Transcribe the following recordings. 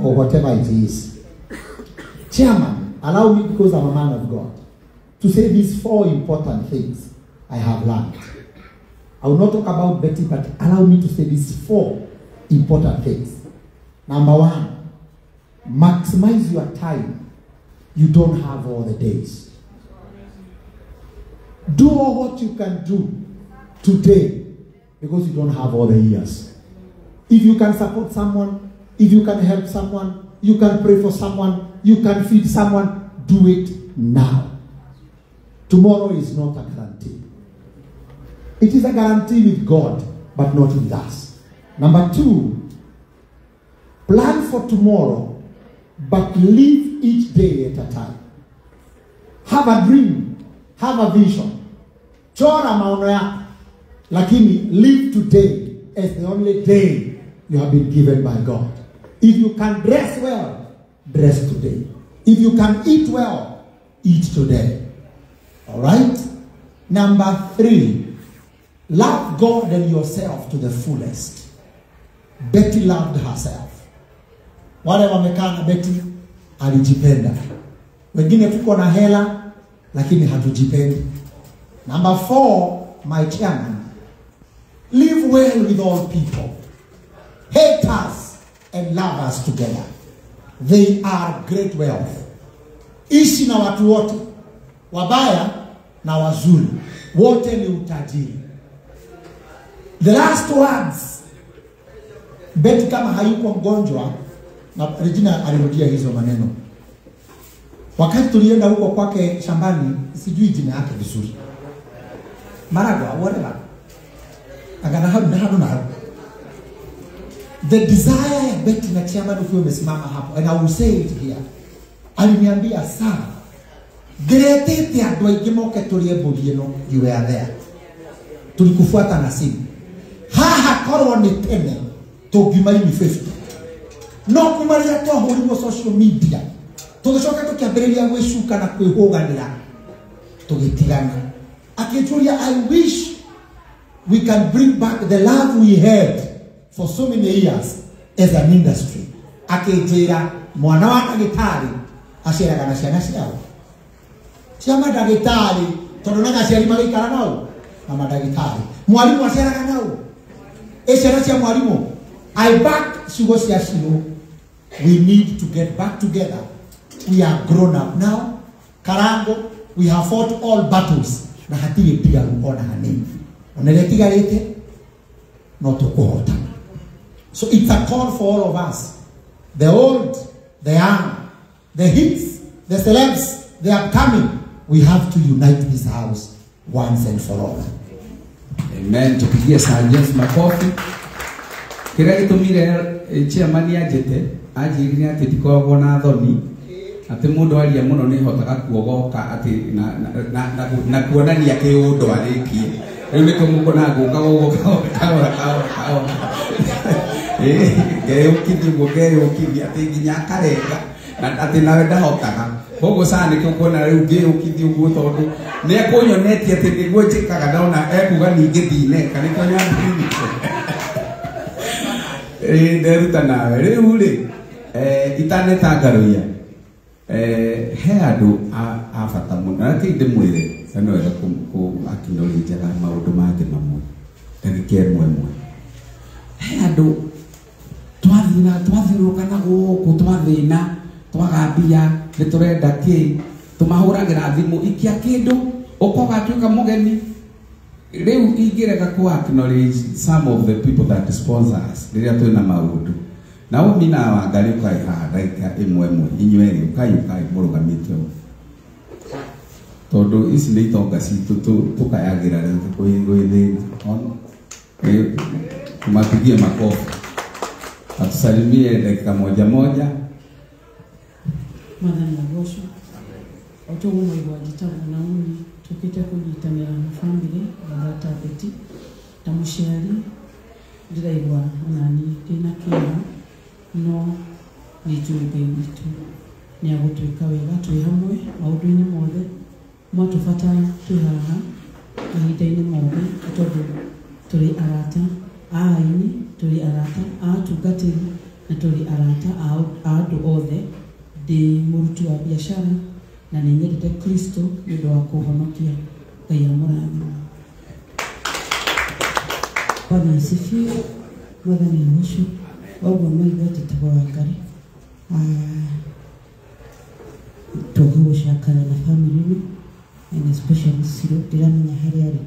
or whatever it is. Chairman, allow me, because I'm a man of God, to say these 4 important things I have learned. I will not talk about Betty, but allow me to say these 4 important things. Number 1, maximize your time. You don't have all the days. Do all what you can do today, because you don't have all the years. If you can support someone, if you can help someone, you can pray for someone, you can feed someone, do it now. Tomorrow is not a guarantee. It is a guarantee with God, but not with us. Number 2, plan for tomorrow, but live each day at a time. Have a dream, have a vision. Chora maono yako, lakini live today as the only day you have been given by God. If you can dress well, dress today. If you can eat well, eat today. All right? Number 3, love God and yourself to the fullest. Betty loved herself. Wale wamekaa na Betty, alijipenda. Wengine tuko na hela, lakini hatujipendi. Number 4, my chairman, live well with all people. Hate us and love us together. They are great wealth. Ishi na watu wote, wabaya na wazuri, wote ni utajiri. The last words, Betty kama hayuko mgonjwa, na Regina alirudia hizo maneno. Wakati tulienda huko kwake shambani, sijui jina yake vizuri. Maragwa, whatever. Agana hadu na hadu. The desire ya Betty na chairman ukiwa umesimama hapo, and I will say it here. Aliniambia sana, Geretete andũ aingĩ moke tũrĩe mbũri ĩno, you were there. Tulikufuata na simu. Haha korwo nĩ tene, tũngiuma-ini 50. No kumaria twahũrirwo social media. Tũgĩcoka tũkĩambĩrĩria gwĩcuka na kwĩhũganĩra. Tũgĩtigana. Akĩnjũria, I wish we can bring back the love we had for so many years as an industry. Akĩnjĩra, mwana wa ndagĩtarĩ aciaraga na ciana ciao. Ciama ndagĩtarĩ, tondũ na aciari magĩikara nao na mandagĩtarĩ. Mwarimũ aciaraga nao. Ciana cia mwarimũ. I back ciugo cia Shiro. We need to get back together. We are grown up now. Karango, we have fought all battles. Na hatirĩ pigaru ona hanini. Onere tigarĩte, no tũkũhotana. So it's a call for all of us. The old, the young, the hits, the celebs, the upcoming. We have to unite this house once and for all. Amen. Tupigie Sir James makofi. Kĩrĩa gĩtũmire chairman anjĩrire atĩ ndikoragwo na thoni, atĩ mũndũ aria mũno nĩ hotaga kuogoka atĩ na kuonania kĩũndũ arĩkie. Rĩu nĩkĩo mũkona ngũka gũgũka ngeyũkithia atĩ nginya akarenga atĩ nawe ndahotaga. Koguo Sir nĩkĩo kuona rĩu ngĩyũkithia ũguo tondũ nĩekũnyonetie atĩ nĩguo njĩkaga ndona ekuga ningĩ ndineka nĩkĩo nyambĩrĩirie. Nderuta nawe rĩu rĩ itanetangaruia he andũ a bata mũno na kĩndĩ mwĩre no wega akĩnyorĩnjaga maũndũ mangĩ mamwe ndagĩka ĩmwe he andũ twathiũrũrũkana gũkũ twathĩna twagambia nĩtũrenda kĩ tũmahũragĩra thimũ ikia kĩndũ ũkogatuĩka mũgeni. Rĩu ingĩrega ku acknowledge some of the people that sponsor us rĩrĩa twĩna maũndũ. Naomi na Wangari ũkai haha ndagĩka ĩmwe inyuerĩ ũkai mũrũgamĩte ũũ tondũ ici nĩ itonga citũ tũkayagĩra gwĩthĩna. Tumapigie makofi atusalimie dakika moja. Mwathani agocwo otoguo mwaigua njĩtagwo Naomi, tũkĩte kũnyitanĩra na family na tata Betty ta mũciari. Ndĩraigua onani ndĩna kĩeha, no nĩ njũĩ Ngai witũ nĩ agũtwĩka wega twĩ hamwe maũndũ-inĩ mothe mwatũbatara twĩ haha mahinda-inĩ mothe, tondũ tũrĩ arata a aini, tũrĩ arata a atungatĩri, na tuli arata a andũ othe. Ndĩ mũruti wa biacara na nĩ nyendete Kristo nĩ ũndũ wa kũhonokia. Ngai amũrathime. Bwana asifiwe. Mwathani mũcio oguo maitho tũtagwo Ngai. Tũgũcakana na family and especially Ciro ndiramenya harĩa arĩ.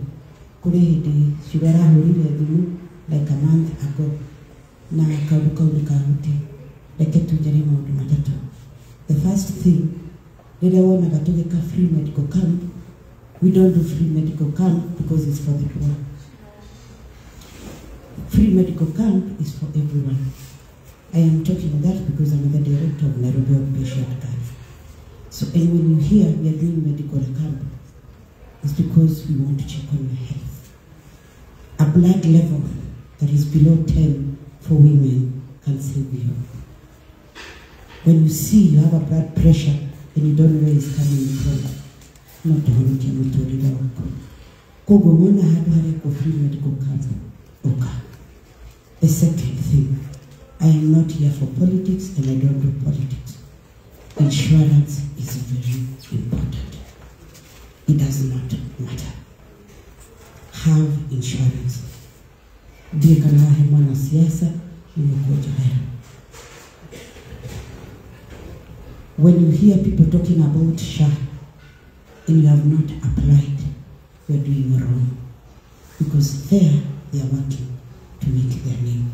Kũrĩ hĩndĩ Ciro arahũrire thimũ like a month ago na kaũndũ kau nĩ kahuti. Reke tũnjare maũndũ matatũ. The first thing, rĩrĩa wonaga tũgĩka free medical camp, we don't do free medical camp because it's for the poor. Free medical camp is for everyone. I am talking that because I'm the director of Nairobi Outpatient Camp. So and when you hear we are doing medical camp, it's because we want to check on your health. A blood level that is below 10 for women can save you. When you see you have a blood pressure and you don't know where it's coming from, not to hold you to the doctor. Kogo mona hadu hareko free medical camp. Okay. The second thing, I am not here for politics and I don't do politics. Insurance is very important. It does not matter. Have insurance. Ndiye kana hema na siasa imekuja hapa. When you hear people talking about SHA and you have not applied, you are doing wrong. Because there they are working to make their name.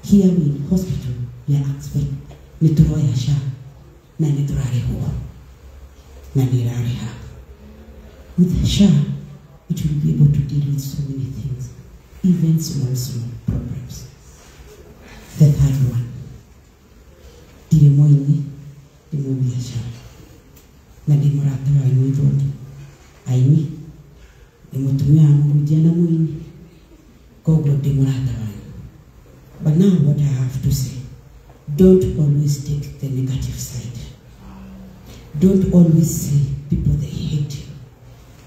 Here in hospital, we are expecting nituroya SHA na niturare huwa na nirare ha. With SHA, it will be able to deal with so many things, even small problems. The third one, ndiye moini ndiye biashara na ndiye murata wa mwithoni aini ndiye mutumia mujana mwini kogo ndiye murata wa. But now what I have to say, don't always take the negative side. Don't always say people they hate you.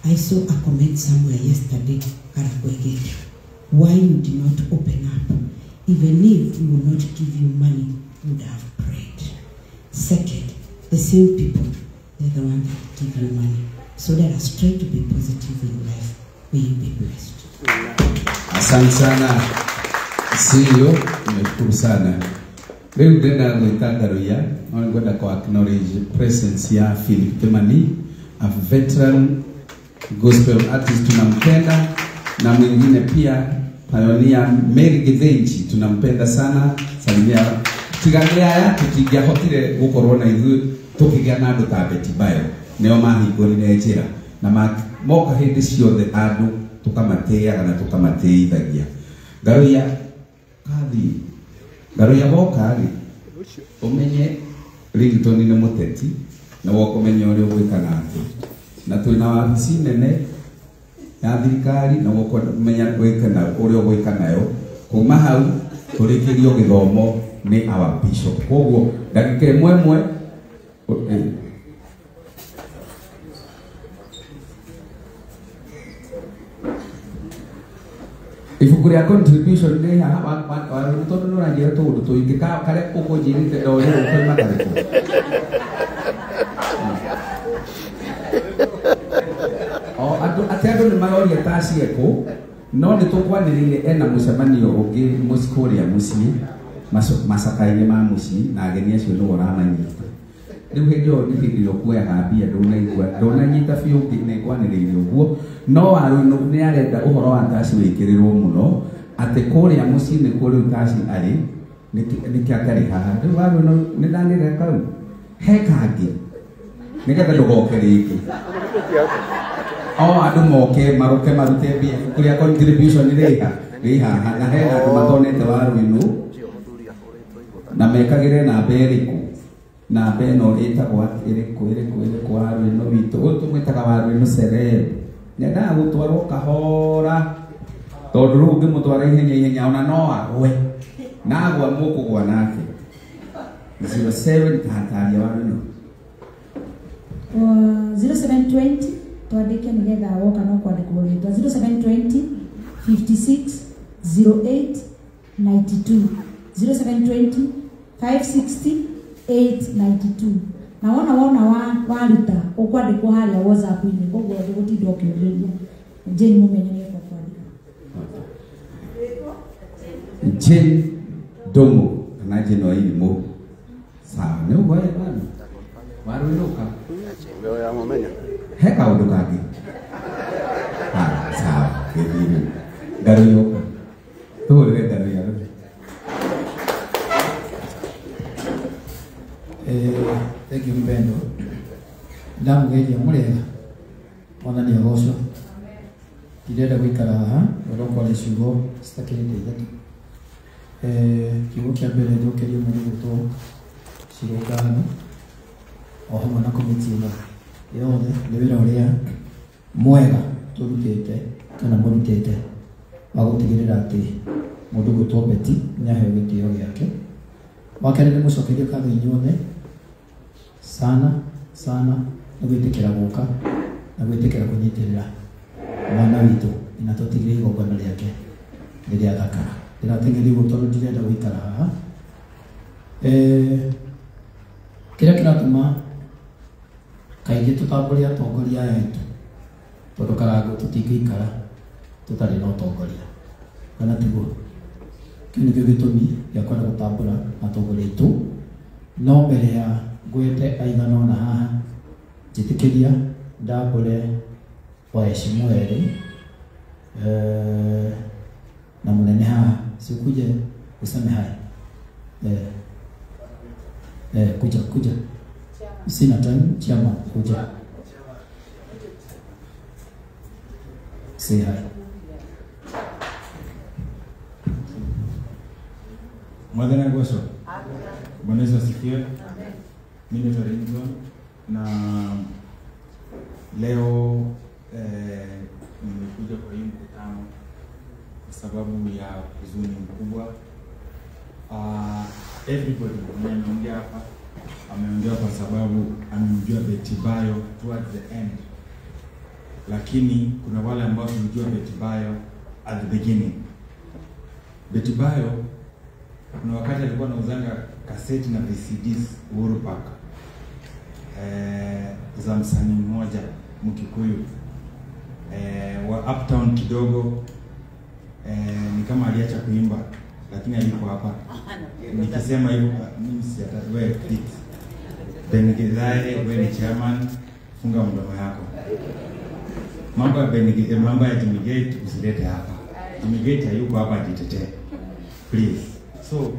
I saw a comment somewhere yesterday, why you did not open up. Even if we will not give you money, you would have prayed. Second, the same people, they're the ones that give you money. So let us try to be positive in life. May you be blessed. Asante sana. Sio, nimeshukuru sana. Leo ndenda kuitangaria, naona kwa acknowledge presence ya Philip Kimani, a veteran gospel artist tunampenda, na mwingine pia pioneer Mary Githenji tunampenda sana. Salimia tigania ya tukigia hotire gukorwo na ithu tukigia na andu ta Betty Bayo neo mahingurire njira na moka hindi ciothe andu tukamateaga na tukamateithagia. Garuya kathi garuya boka ri umenye Rington ni muteti na wokomenya uri gwikana ati na twina wabici nene ya thirikari na wokomenya gwikana uri gwikana yo kuma hau turikirio githomo ni our bishop. Koguo ndagika imwe ibuku rĩa contribution ni haha tondu nuranjira tundu tuingi kare ukunjirite ndori ukoima kariko andu ni maroria tacie ku no ni tukwaniriire ena mucemanio ungi musikuria mucii masakaini ma mucii na ageni acio no uramanyita riu hindio ni hindio kuoyaga mbia ndunanyita biu ni kwaniriire uguo no aru ni arenda uhoro wa taci wikirirwo muno ati kuria mucii ni kuri taci ari ni kiakari haha riu waru no ni ndanire kau hekangi nigetha ndugoke riki andu moke maroke marute mbia kuria contribution ri haha na he andu matonete waru inu na mekagire na mberiku na beno itagwa iriku waru ino witu utumwitaga waru ino serere nenda gutwarwo kahora tondu ru ngimutwara ihenya ona no agwe na agwa mukugwa nake 07 tataria waru ino 0720 tuandike nigetha woka no kwandikwo ritwa 0720 56 08 92 0720 560,892 na wona waruta ukwandikwo haria WhatsApp-inĩ koguo ndũgũtinda ũkĩũrĩria Jane mumenye nĩ kwa kwandĩka Jane Domo kana Jane wa Imo sawa nĩ ũgũe bana warũĩrũka Leo ya mumenya he kaũndũ kangĩ sawa gĩthire ngarũĩrũka tũhũrĩre ngarũĩra thank you mpendo ndamugeithia mũrega mwana nĩ agocwo ndirenda gũikara haha ũrokore ciugo citakĩrĩte ithatũ kiugo kĩa mbere njokerie mũrĩgũtwo cirũngano o hamwe na komiti ĩno yothe nĩ wĩra ũrĩa mwega tũrutĩte kana mũrutĩte wa gũtigĩrĩra atĩ mũndũ gwĩtwo Betty nĩaheo gĩtĩo gĩake wa kerĩ nĩ mũcokerie ngatho inyuothe sana nĩ gwĩtĩkĩra gũka na gwĩtĩkĩra kũnyitĩrĩra mwana witũ na tũtigĩrĩre igongona rĩake nĩ rĩa thakara ndĩrateng'eria ũguo tondũ ndirenda gũikara haha kĩrĩa kĩratũma kaingĩ tũtambũre atongoria aya aitũ tondũ karango tũtingĩikara tũtarĩ na ũtongoria kana tiguo kĩu nĩkĩo gĩtũmi gĩa kwenda gũtambũra atongoria aitũ no mbere ya ngwĩte aigana ũna haha njĩtĩkĩria ndambũre waheshimu erĩ na mũnene haha sikuje useme hai kuja sina time chama kuja say hi Mwadhana Gosho. Bwana Yesu asifiwe. Mimi ni Renzo na leo nimekuja kwa hii mkutano kwa sababu ya huzuni mkubwa. Everybody mwenye ameongea hapa ameongea kwa sababu amemjua Betty Bayo towards the end. Lakini kuna wale ambao tulijua Betty Bayo at the beginning. Betty Bayo kuna wakati alikuwa anauzanga kaseti na VCDs Uhuru Park za msanii mmoja Mkikuyu wa uptown kidogo, ni kama aliacha kuimba lakini alikuwa hapa. Nikisema hivyo mimi si wewe fit Benigidhae, wewe ni chairman, funga mdomo yako. Mambo ya Benigidhae, mambo ya Jimmy Gate usilete hapa. Jimmy Gate hayuko hapa jitetee please. So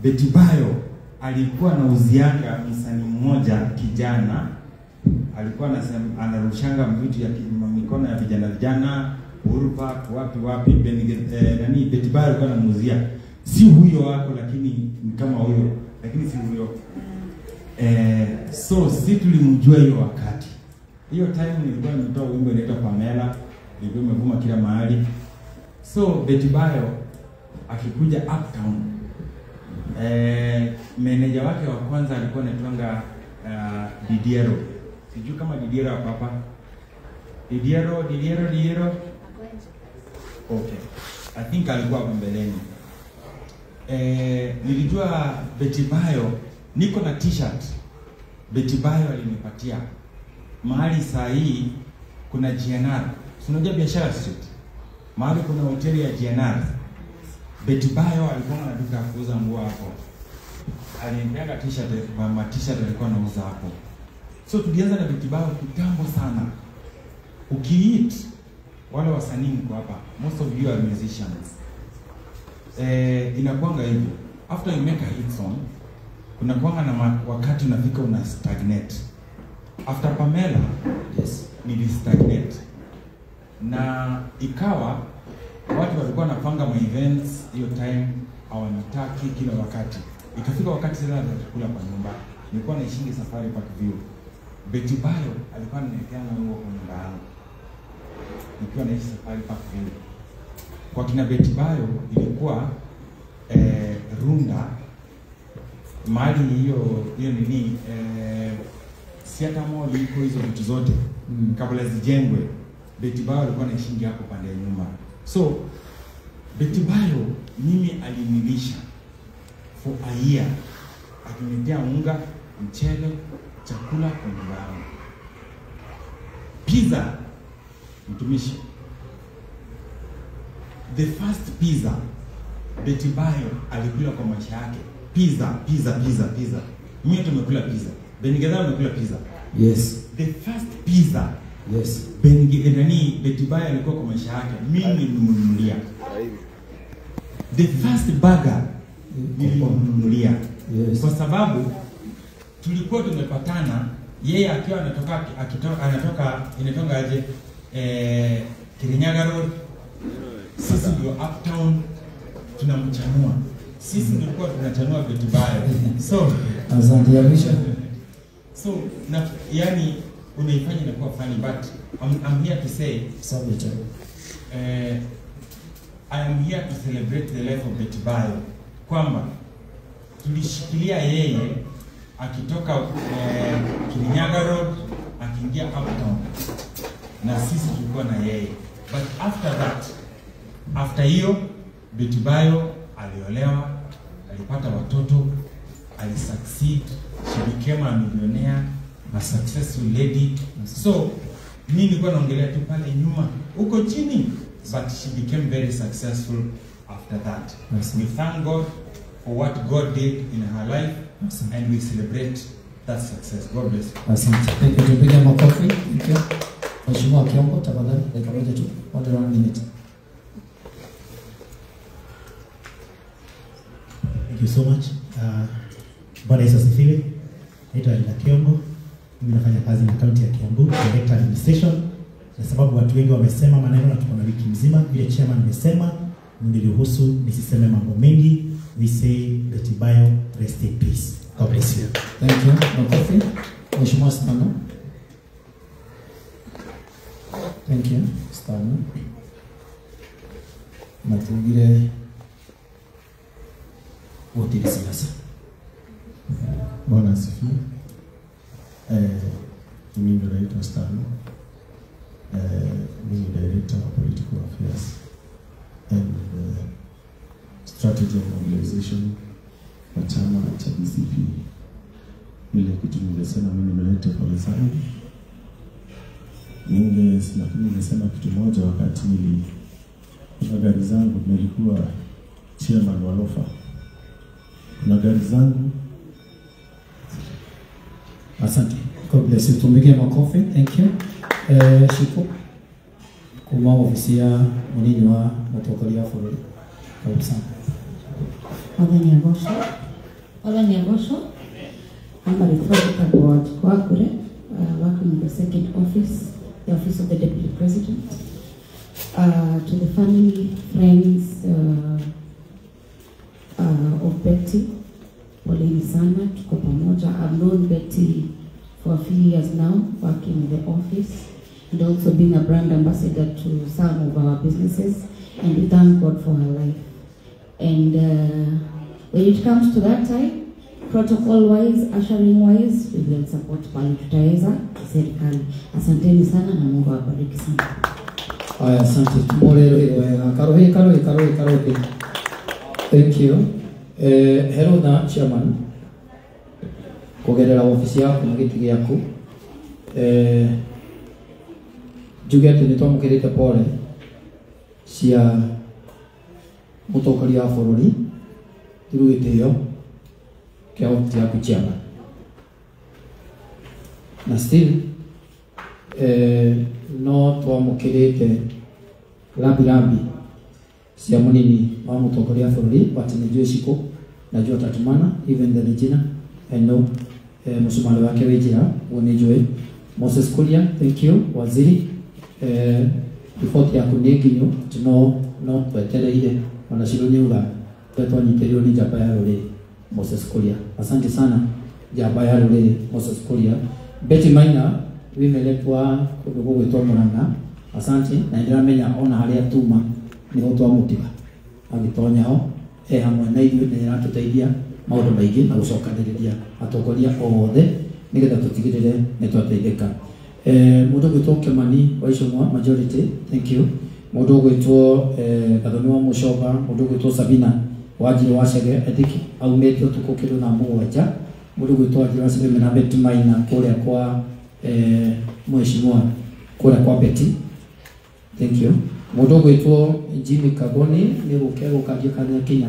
Betty Bayo alikuwa na uzianga msanii mmoja kijana, alikuwa anarushanga vitu ya mikono ya vijana Uhuru Park wapi Betty Bayo alikuwa anamuuzia, si huyo wako lakini ni kama huyo lakini si huyo. So si tulimjua hiyo wakati. Hiyo time nilikuwa nimetoa wimbo inaitwa Pamela, ilikuwa imevuma kila mahali. So Betty Bayo akikuja uptown, meneja wake wa kwanza alikuwa anaitwanga Didiero. Sijui kama Didiero hapa hapa. Didiero. Okay. I think alikuwa hapo mbeleni. Nilijua Betty Bayo, niko na t-shirt Betty Bayo alinipatia. Mahali saa hii kuna GNR. Unajua biashara street. Mahali kuna hoteli ya GNR. Betty Bayo alikuwa na duka kuuza nguo hapo. Alinipeanga t-shirt, mama t-shirt alikuwa anauza hapo. So tulianza na Betty Bayo kitambo sana. Ukiit wale wasanii mko hapa, most of you are musicians. Inakuanga hivyo. After you make a hit song, kuna kuanga na wakati unafika una stagnate. After Pamela, yes, nili stagnate. Na ikawa watu walikuwa wanapanga ma events hiyo time hawanitaki kila wakati. Ikafika wakati sasa nitakula kwa nyumba. Nilikuwa naishingi Safari Park View. Betty Bayo alikuwa ananiletea nguo kwa nyumba yangu. Nikiwa naishi Safari Park View. Kwa kina Betty Bayo ilikuwa Runda mahali hiyo nini Siata Mall iko hizo vitu zote kabla zijengwe. Betty Bayo alikuwa anaishingi hapo pande ya nyuma. So Betty Bayo mimi alinilisha for a year akiniletea unga, mchele, chakula kwa nyumba yangu. Pizza, mtumishi. The first pizza Betty Bayo alikula kwa maisha yake. Pizza. Mimi tumekula pizza. Benigeza amekula pizza. Yes. The first pizza. Yes. Betty Bayo alikuwa kwa maisha yake. Mimi nimemnunulia. The first burger nilimnunulia. Yes. Kwa sababu tulikuwa tumepatana, yeye akiwa inatoka aje Kirinyaga Road. Sisi ndio uptown tunamchanua. Sisi ndio tulikuwa tunachanua Betty Bayo. So asante Amisha. So yani unaifanya inakuwa funny, but I'm here to say I am here to celebrate the life of Betty Bayo, kwamba tulishikilia yeye akitoka Kirinyaga Road akiingia uptown, na sisi tulikuwa na yeye. But after hiyo Betty Bayo aliolewa, alipata watoto, alisucceed, she became a millionaire, a successful lady. So mimi nilikuwa naongelea tu pale nyuma uko chini, but she became very successful after that. We thank God for what God did in her life, and we celebrate that success. God bless you. Asante. Tupige makofi. Thank you. Mheshimiwa Kiongo, tafadhali dakika moja tu. 1 minute. Thank you so much. Bwana Yesu asifiwe. Naitwa Linda Kiongo. Mimi nafanya kazi na kaunti ya Kiambu, Director Administration. Na sababu watu wengi wamesema maneno na tuko na wiki mzima, vile chairman amesema, niruhusu nisiseme mambo mengi. We say Betty Bayo, rest in peace. God bless you. Thank you. Makofi. Mheshimiwa Stano. Thank you. Stano. Matugire wote siasa. Bwana asifiwe. Mimi ndio naitwa Stano. Mimi Director of Political Affairs and Strategy and Mobilization wa chama cha DCP. Ile kitu nimesema mimi nimeleta pole sana. Lakini nimesema kitu moja wakati kuna gari zangu nilikuwa chairman wa Lofa. Kuna gari zangu. Asante. God bless you. Tumige makofi. Thank you. Shiko. Kuma ofisi ya munini wa motokoli ya Florida. Karibu sana. Othani Agosho. I'm a referred board Kwakure, working in the second office, the office of the Deputy President. To the family, friends of Betty, poleni sana, tuko pamoja. I've known Betty for a few years now, working in the office and also being a brand ambassador to some of our businesses, and we thank God for her life. And when it comes to that time, protocol-wise, ushering-wise, we will support pale tutaweza serikali. Asanteni sana na Mungu awabariki sana. Aya, asante. Tumolero karohe. Thank you. Hello na chairman. Kugerera ofisi yako na giti giaku. Juge ati nitwamukirite pole cia mutongoria wa bururi tirugitio kia ofisi yaku chairman. Na still no twamukirite lambi cia munini wa mutongoria wa bururi bati nijue ciko najua tatumana even the Regina I know musumali wake wejira unijue Moses Kuria. Thank you waziri. Report yaku ni nginyu no twetereire ona cirunya uga twanyitĩrĩirwo ni njamba ya rũrĩrĩ Moses Kuria. Asante sana njamba ya rũrĩrĩ Moses Kuria. Betty Maina wimeletwa kũndũ gũgwĩtwo Mũrang'a. Asante na ndiramenya ona harĩa tuma nĩho twamũtiga agĩtonya ho hamwe na ithuĩ nĩ aratũteithia maũndũ maingĩ na gũcokanĩrĩria atongoria othe nĩgetha tũtigĩrĩre nĩ twateithĩka. Mũndũ gwĩtwo Kĩmani wa Icũng'wa majority. Thank you. Mũndũ gwĩtwo Gathoni wa Mũcoba, mũndũ gwĩtwo Sabina wajiri wacege ethiki aumete utuko kindu na mugwanja mundu gwitwa Wajiri wacege mena Betty Maina kuria kwa mheshimiwa kuria kwa Betty. Thank you. Mundu gwitwa Jimmy Kagoni ni gukego kaje kana Kenya.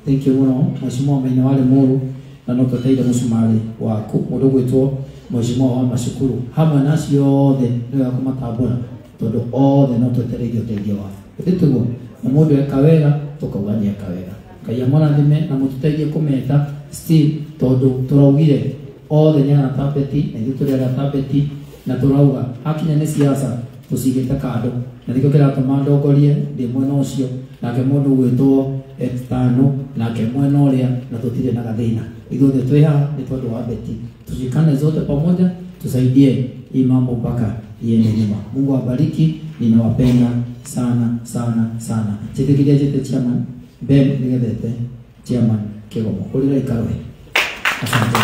Thank you muno mheshimiwa Maina wale muru na no tuteire musumari waku. Mundu gwitwa mheshimiwa wa mashukuru hamwe nacio othe ni akumatambura tondu othe no twetereire uteithio wa nditugo na mundu eka wega tukauga ni eka wega Ngai amurathime na mututeithie kumeta still tondu turaugire othe nyana tabeti na ithu turi tabeti na turauga hakinya ni siasa tusigite kando na ndiko kira tumandogorie ndi mwena ucio nake mundu gwitwo extano nake mwena uria na tutire na gathina ithuothe twiha ni tondu wa beti tushikane zote pamoja tusaidie hii mambo mpaka iende nyuma. Mungu awabariki, ninawapenda sana sana sana. Chitikilia chete chairman Ben nigethete chairman Kigomo ulira ikaroe. Asante.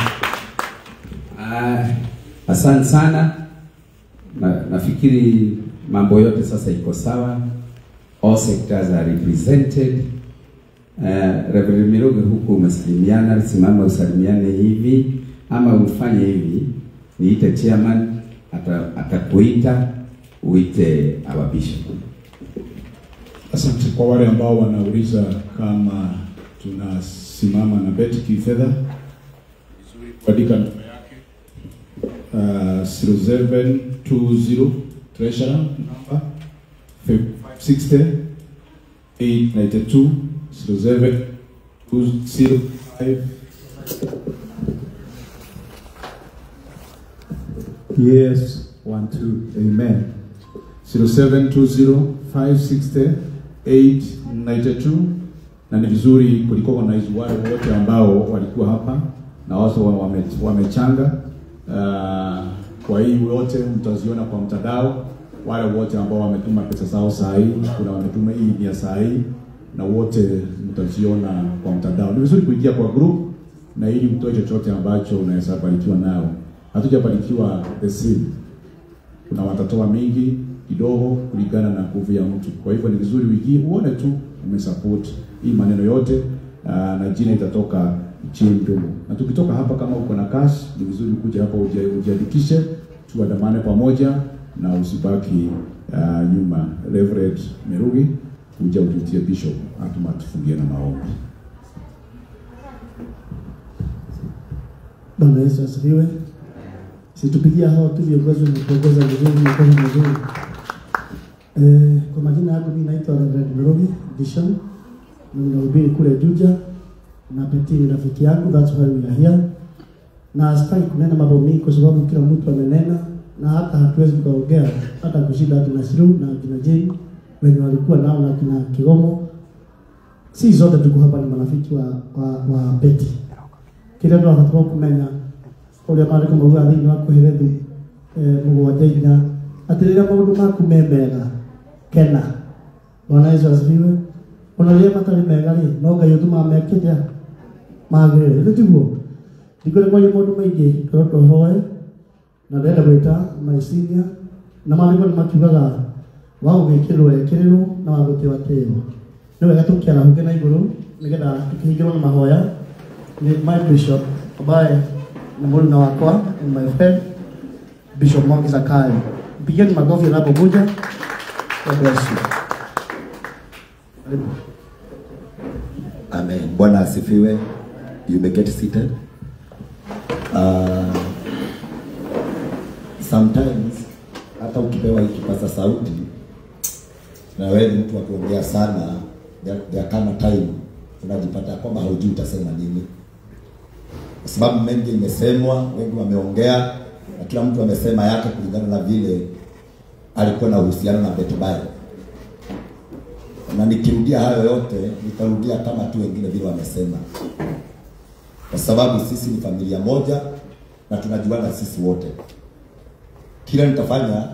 Asante sana. Nafikiri mambo yote sasa iko sawa. All sectors are represented. Reverend Miroge huku umesalimiana, simama usalimiane hivi ama ufanye hivi. Niite chairman atakuita uite our bishop. Asante kwa wale ambao wanauliza kama tunasimama na Betty kifedha. Vizuri kuandika namba yake. 0720 treasurer number 560 892 0720 Yes, 1, 2, amen. 0720560892 na ni vizuri kulikuwa na hizo wale wote ambao walikuwa hapa na wao wamechanga. Kwa hii wote mtaziona kwa mtandao, wale wote ambao wametuma pesa zao saa hii, kuna wametuma hii ya saa hii na wote mtaziona kwa mtandao. Ni vizuri kuingia kwa group na ili mtoe chochote ambacho unaweza barikiwa nao. Hatujabarikiwa the same. Kuna watatoa mingi kidogo kulingana na nguvu ya mtu. Kwa hivyo ni vizuri wiki uone tu umesupport hii maneno yote na jina itatoka chini mdomo. Na tukitoka hapa kama uko na cash ni vizuri kuja hapa ujiandikishe tuandamane pamoja na usibaki nyuma. Reverend Miroge kuja ututie bishop atufungie na maombi. Bwana Yesu asifiwe. Situpigia hao tu viongozi wanaongoza vizuri na kwa vizuri. Kwa majina yangu mimi naitwa Reverend Miroge Bishop. Ninahubiri kule Juja na Betty ni rafiki yangu, that's why we are here. Na sitaki kunena mambo mengi kwa sababu kila mtu amenena na hata hatuwezi kuongea hata kushinda kina Siru na kina Jay wenye walikuwa nao na kina Kigomo. Si zote tuko hapa ni marafiki wa Betty. Kile ndo hatuko kumenya ole mari ko muga thini wa kuherethi mugwanja atirira maundu maku memega kena. Bwana Yesu asifiwe. Unalia matari mega ri no Ngai utuma mekija magire ndiguo ndikore kwa mundu maingi roto hoe na ndenda gwita maiciria na mariko ni makiugaga wao gwikirwo ekiriro na wagutiwa tiro ni wega tukiara hunge na iguru nigetha tukihingirwo na mahoya ni my bishop ambaye ni mwana wakwa my friend Bishop Mwangi Zakayo. Pigeni makofi anapokuja. God bless you. Amen. Bwana asifiwe. You may get seated. Sometimes hata ukipewa ikipaza sauti na wewe mtu wa kuongea sana, there kama time unajipata kwamba haujui utasema nini. Kwa sababu mengi imesemwa, wengi wameongea na kila mtu amesema yake kulingana na vile alikuwa na uhusiano na Betty Bayo. Na nikirudia hayo yote, nitarudia kama tu wengine vile wamesema. Kwa sababu sisi ni familia moja na tunajuana sisi wote. Kila nitafanya,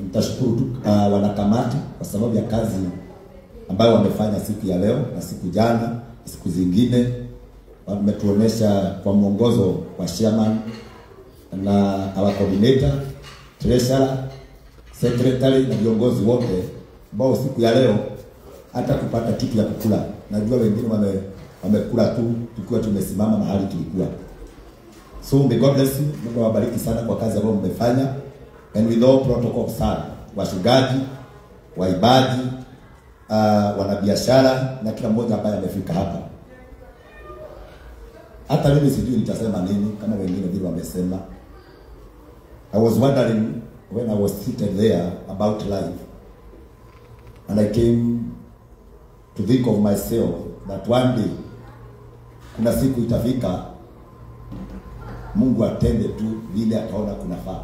nitashukuru tu wanakamati kwa sababu ya kazi ambayo wamefanya siku ya leo na siku jana, siku zingine. Wametuonesha kwa mwongozo wa chairman na our coordinator, treasurer, secretary na viongozi wote ambao siku ya leo hata kupata kitu ya kukula. Najua wengine wamekula tu tukiwa tumesimama mahali tulikuwa. So may God bless you. Mungu awabariki sana kwa kazi ambayo mmefanya. And with all protocol sana, wachungaji, waibaji, wanabiashara na kila mmoja ambaye amefika hapa. Hata mimi sijui nitasema nini kama wengine vile wamesema. I was wondering when I was seated there about life, and I came to think of myself that one day kuna siku itafika Mungu atende tu vile ataona kunafaa.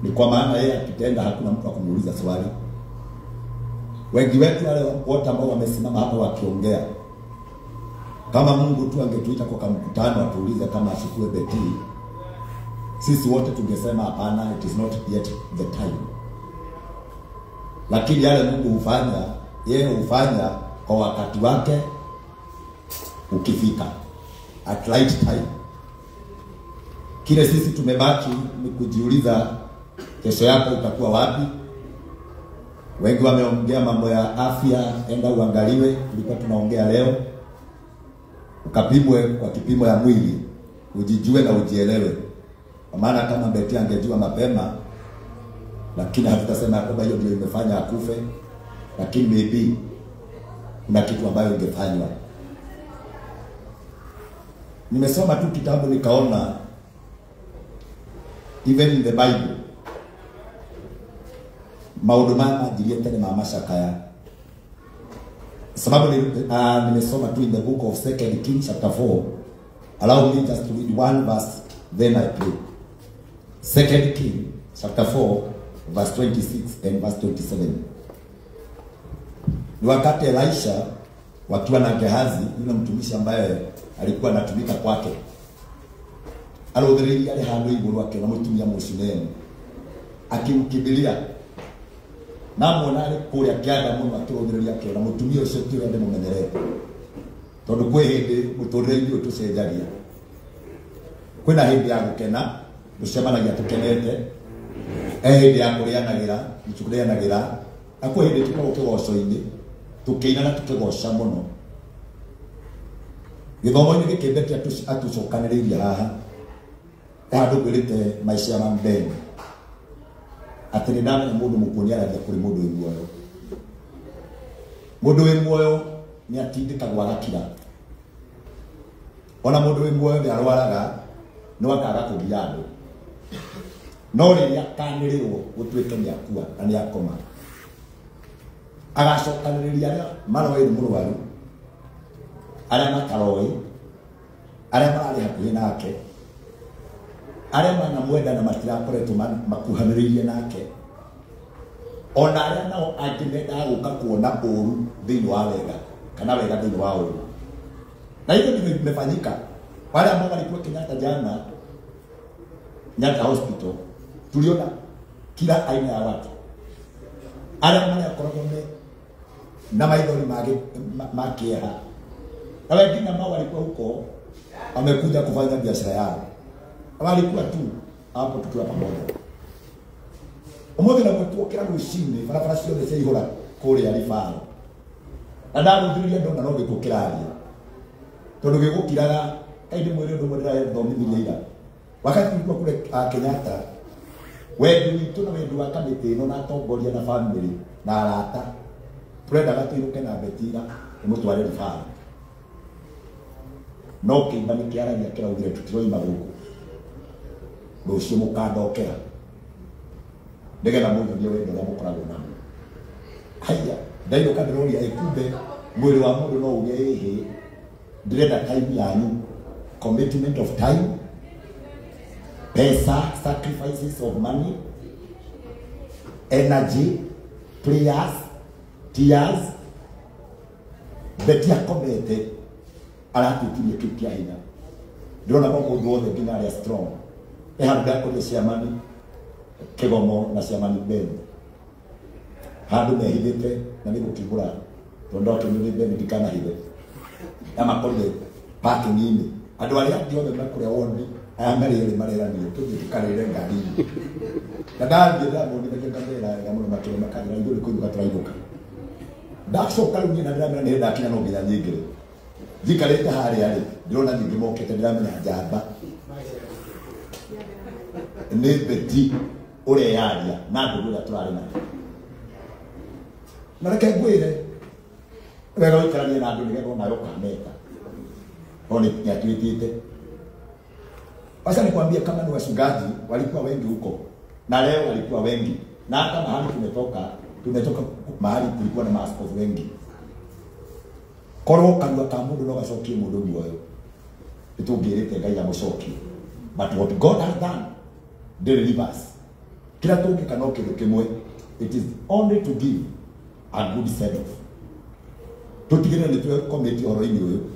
Ni kwa maana yeye akitenda hakuna mtu akumuuliza swali. Wengi wetu wale wote ambao wamesimama hapa wakiongea, kama Mungu tu angetuita kwa mkutano atuulize kama ashukue Beti, sisi wote tungesema hapana, it is not yet the time. Lakini yale Mungu hufanya, yeye hufanya kwa wakati wake ukifika, at right time. Kile sisi tumebaki ni kujiuliza kesho yako utakuwa wapi. Wengi wameongea mambo ya afya, enda uangaliwe, tulikuwa tunaongea leo. Ukapimwe kwa kipimo ya mwili, ujijue na ujielewe. Kwa maana kama Beti angejua mapema, lakini hatutasema kwamba hiyo ndio imefanya akufe, lakini maybe kuna kitu ambayo ingefanywa. Nimesoma tu kitabu nikaona even in the Bible maundu mama jiliete ni mama shakaya. Sababu nimesoma tu in the book of 2 Kings chapter 4. Allow me just to read one verse, then I pray. 2 Kings chapter 4 verse 26 and verse 27. Ni wakati Elisha wakiwa na Gehazi, yule mtumishi ambaye alikuwa anatumika kwake, alodhiri yale handu iguru wake na mtumia Mushunemu akimkibilia na monale kuria kiada muno atodhiri yake na mtumia ucio tire ndemo menyerete tondu kwe hindi mutoreri utucenjagia kwina hindi ya gukena ducemanagia tukenete hindi ya kurianagira nicukurianagira akwe hindi tukao kigoco-ini tukiina na tukigosha muno githomo-ini giki Beti atucokaniriria haha handu gwirite maisha ma mbere ati ni ndamenya mundu mukunia aragia kuri mundu wi muoyo. Mundu wi muoyo ni atindikagwo agakira. Ona mundu wi muoyo ni arwaraga no akaga kugia andu, no riria kanirirwo gutuike ni akua na ni akoma agacokaniriria aria maroi murwaru, aria mataroi, aria marari hakuhi nake, aria manamwenda na matirakoretwo makuhanĩrĩirie nake, ona aria nao angĩmenda gũka kuona ũru thĩinĩ wa wega kana wega thĩinĩ wa ũru. Na hivyo ndivyo imefanyika. Wale ambao walikuwa Kenyatta jana, Kenyatta Hospital, tuliona kila aina ya watu. Aria manakoragwo na maithori makieha, na wengine ambao walikuwa huko wamekuja kufanya biashara yao, walikuwa tu hapo tukiwa pamoja. Umoja na kutukira rushini barabara ciothe cia ihura kuria rifaro na ndaruthiria ndo na no gikukiraria tondu gigukiraga kainde mwiri undu mwira thomithiria ira wakati tulikuwa kule Kenyatta, wendi witu na wendi wa kamiti ino na atongoria na family na arata turendaga tuiruke na Betira imutware rifaro no kiimba ni kiaragia kiraugire tutiroima guku rucio mukandokera ndegera mundu ndio wendo na mukoragwo namo. Haya ndairo kandiroria ikumbe mwiri wa mundu no uge hihi ndirenda time yanyu, commitment of time, pesa, sacrifices of money, energy, prayers, tears. Beti akomete aratukirie kitia hinya ndirona mundu wothe nginya aria strong ehanda kuri ciamani Kigomo na ciamani Ben handu mehithite na ni gukigura tondoke ni Ben ndikana hithe ama kole parking ini andu aria ndiothe makuria woni aya marire mareranie tuthi tukarire ngari na ndathie ndamundi ngamera ya muno makire makanira iguru kuibuka turaibuka ndacoka rĩu niĩ na ndĩramenya nĩ ndakinya no nginya nyingĩre njikarĩte harĩa rĩ ndĩrona ningĩ mokĩte ndĩramenya njamba nĩ Beti ũrĩa yaria na andũ ũrĩa tũrarĩ nao na reke ngwĩre wega ũikaranie na andũ nĩgetha onawe ũkameka ona nyatuĩtĩte. Wacha nikwambie kama ni wachungaji walikuwa wengi huko na leo walikuwa wengi na hata mahali tumetoka mahali kulikuwa na maaskofu wengi. Korwo kanua ka mundu no gacokie mundu muoyo itungirite Ngai amucokie, but what God has done the reverse. Kila tungika no kindu kimwe, it is only to give a good send off. Tutigire ni tuwe committee horo-ini uyu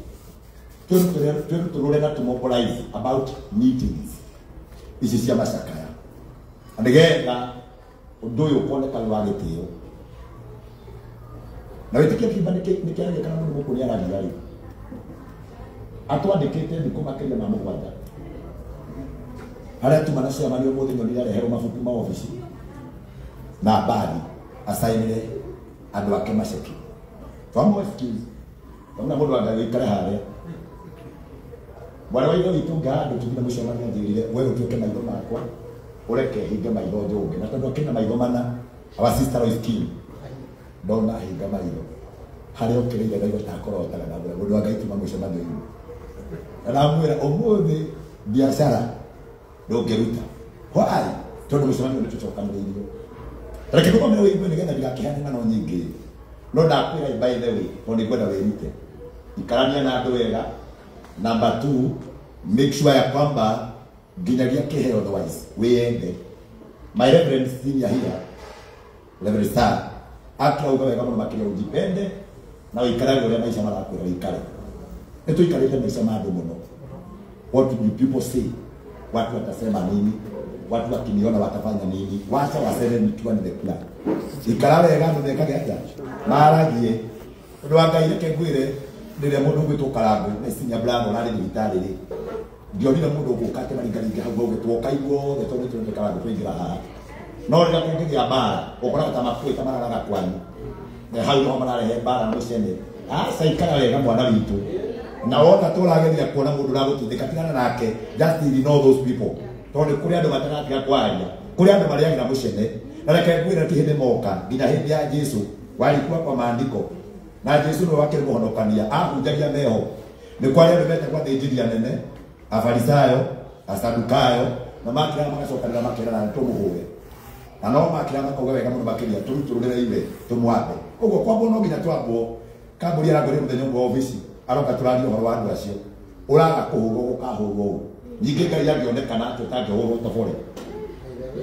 tururega to mobilize about meetings ici cia macakaya ndigetha undu uyu ukoneka wa gitio na witikia kimba nikiaria kana mundu mukuri aragia ri atwandikite ndiko makiria ma mugwanja haria tumana cia mari umuthi nyoni areherwo mabuku ma office na badi asainire andu ake maceki twamu excuse ona mundu angagikara haria Bwana waigo itunga andu tugina mucemania njirire wewe utuike maitho makwa ureke hinga maitho njunge na tondu akina maitho mana our sister is king ndona hinga maitho haria ukirire ndaigo takorotaga na bura mundu agaituma mucemania inu aramwira umuthi biashara ndungiruta why tondu mucemania ni tucokaniriirio reke tukomere wiigwe nigetha ndigakihane ng'ano nyingi no ndakwira by the way tondu ngwenda wirute ikarania na andu wega. Number 2, make sure ya kwamba ginyagia kiheo otherwise weende. My reverend senior here, Reverend Sir, akira ugawe kama makile ujipende na uikarage ule maisha marakwira uikare. Eto ikarete maisha madu muno. What do people say? Watu watasema nini? Watu wakiniona watafanya nini? Wacha waseme nikiwa ni the club. Ikarare egano nekage atia. Maragie. Ndo angaireke ngwire ndire mundu gwitwo karangu na sinya blamo na ndi vitali ri ndio ndio mundu gukate maringaringa hau gwitwo kaigwo the tondu tondu karangu twingira haha no rira kungigia bara ukora ta makui ta mararaga kwani ne hau no mararehe bara na mucene saikara wega mwana witu na wona turageria kuona mundu na gutindika tigana nake just ignore those people tondu kuri andu mataratiga kwaria kuri andu mariagira mucene na reke ngwira ti hindi moka nginya hindi ya Jesu walikuwa kwa maandiko na Jesu no wake muhonokania ahunjagia meho ni kwa leo bete kwa injili ya nene afarisayo asadukayo na makira makacokanira makira na tumuhuwe na no makira makoga wega muno makiria tururire iwe tumwabe ugo kwa bono nginya twabo kamburi aragore muthenya ngo office aroka turario horo wandu acio uraga kuhurwo gukahurwo nyingi Ngai angionekana ati utangihurwo tofore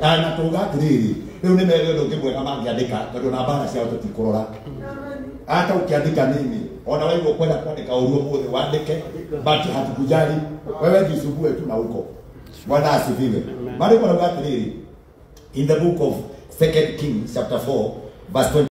ana tugatiriri riu ni mere ndo ngimwega mangiandika tondu na bara cia tutikurora hata ukiandika nini ona wewe ukwenda kuandika uruo mothe wandike but hatukujali wewe jisumbue tu na huko. Bwana asifiwe. Bali kwa ngatiriri in the book of 2 Kings chapter 4 verse 20